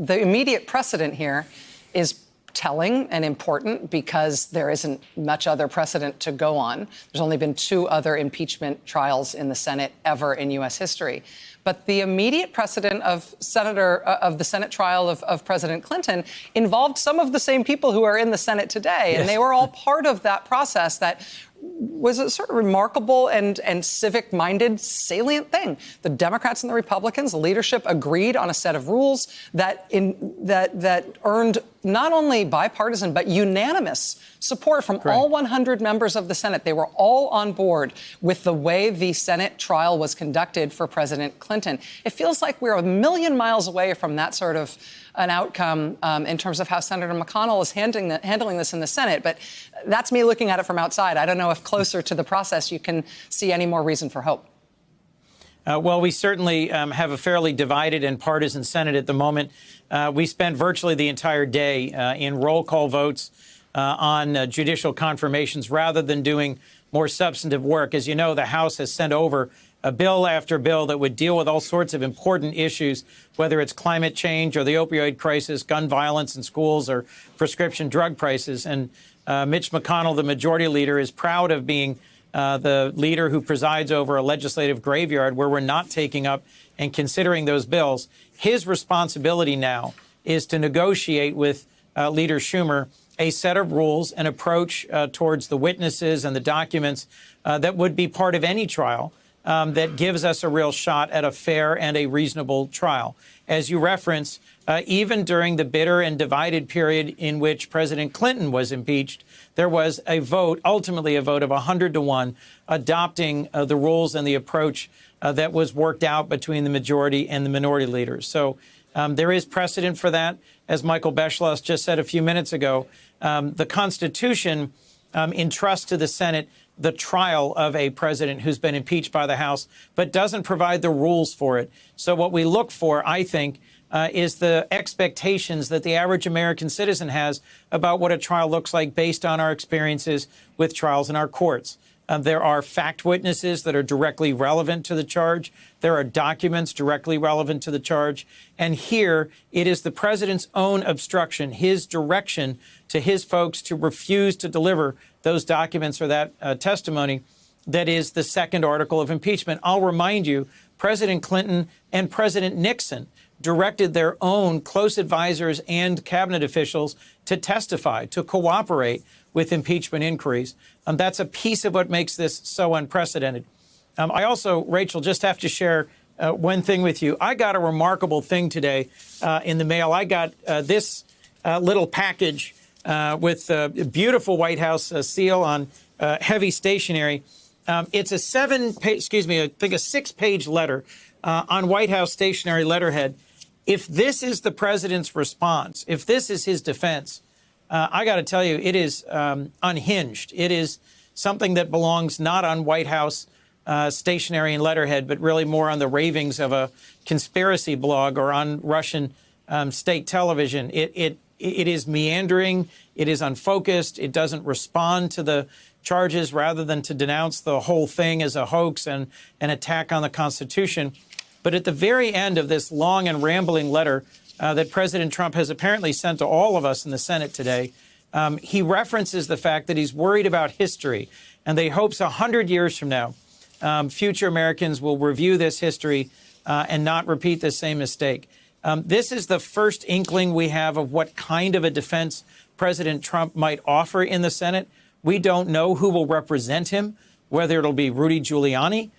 the immediate precedent here is telling and important because there isn't much other precedent to go on. There's only been 2 other impeachment trials in the Senate ever in U.S. history. But the immediate precedent of the Senate trial of President Clinton involved some of the same people who are in the Senate today. Yes. And they were all part of that process that was a sort of remarkable and civic-minded, salient thing. The Democrats and the Republicans, the leadership agreed on a set of rules that earned not only bipartisan but unanimous support from all 100 members of the Senate. They were all on board with the way the Senate trial was conducted for President Clinton. It feels like we're a million miles away from that sort of an outcome in terms of how Senator McConnell is handling this in the Senate. But that's me looking at it from outside. I don't know if closer to the process you can see any more reason for hope. Well, we certainly have a fairly divided and partisan Senate at the moment. We spent virtually the entire day in roll call votes on judicial confirmations rather than doing more substantive work. As you know, the House has sent over a bill after bill that would deal with all sorts of important issues, whether it's climate change or the opioid crisis, gun violence in schools, or prescription drug prices. And Mitch McConnell, the majority leader, is proud of being the leader who presides over a legislative graveyard where we're not taking up and considering those bills. His responsibility now is to negotiate with Leader Schumer a set of rules, an approach towards the witnesses and the documents that would be part of any trial that gives us a real shot at a fair and a reasonable trial. As you reference, even during the bitter and divided period in which President Clinton was impeached, there was a vote, ultimately a vote of 100-1, adopting the rules and the approach that was worked out between the majority and the minority leaders. So there is precedent for that. As Michael Beschloss just said a few minutes ago, the Constitution entrusts to the Senate the trial of a president who's been impeached by the House, but doesn't provide the rules for it. So what we look for, I think, is the expectations that the average American citizen has about what a trial looks like based on our experiences with trials in our courts. There are fact witnesses that are directly relevant to the charge. There are documents directly relevant to the charge. And here it is the president's own obstruction, his direction to his folks to refuse to deliver those documents or that testimony that is the second article of impeachment. I'll remind you, President Clinton and President Nixon directed their own close advisors and cabinet officials to testify, to cooperate with impeachment inquiries. That's a piece of what makes this so unprecedented. I also, Rachel, just have to share one thing with you. I got a remarkable thing today in the mail. I got this little package with a beautiful White House seal on heavy stationery. It's a 6-page letter on White House stationery letterhead. If this is the president's response, if this is his defense, I got to tell you, it is unhinged. It is something that belongs not on White House stationery and letterhead, but really more on the ravings of a conspiracy blog or on Russian state television. It is meandering. It is unfocused. It doesn't respond to the charges rather than to denounce the whole thing as a hoax and an attack on the Constitution. But at the very end of this long and rambling letter that President Trump has apparently sent to all of us in the Senate today, he references the fact that he's worried about history and that he hopes 100 years from now, future Americans will review this history and not repeat the same mistake. This is the first inkling we have of what kind of a defense President Trump might offer in the Senate. We don't know who will represent him, whether it'll be Rudy Giuliani,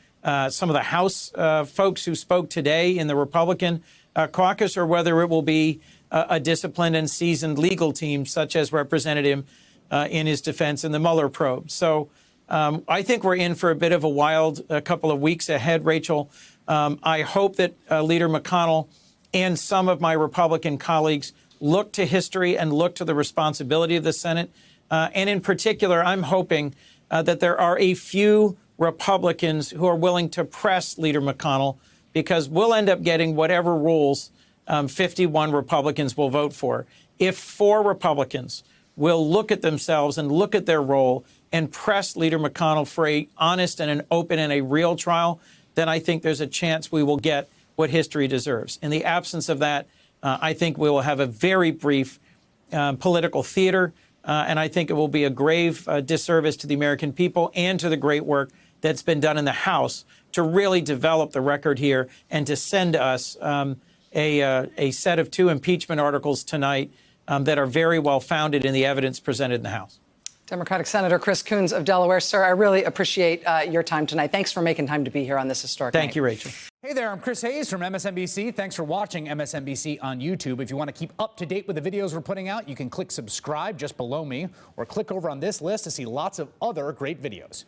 some of the House folks who spoke today in the Republican caucus, or whether it will be a disciplined and seasoned legal team, such as represented him in his defense in the Mueller probe. So I think we're in for a bit of a wild couple of weeks ahead, Rachel. I hope that Leader McConnell and some of my Republican colleagues look to history and look to the responsibility of the Senate. And in particular, I'm hoping that there are a few Republicans who are willing to press Leader McConnell, because we'll end up getting whatever rules 51 Republicans will vote for. If 4 Republicans will look at themselves and look at their role and press Leader McConnell for an honest and an open and a real trial, then I think there's a chance we will get what history deserves. In the absence of that, I think we will have a very brief political theater, and I think it will be a grave disservice to the American people and to the great work that's been done in the House to really develop the record here and to send us a set of 2 impeachment articles tonight that are very well founded in the evidence presented in the House. Democratic Senator Chris Coons of Delaware. Sir, I really appreciate your time tonight. Thanks for making time to be here on this historic night. Thank you, Rachel. Hey there, I'm Chris Hayes from MSNBC. Thanks for watching MSNBC on YouTube. If you want to keep up to date with the videos we're putting out, you can click subscribe just below me or click over on this list to see lots of other great videos.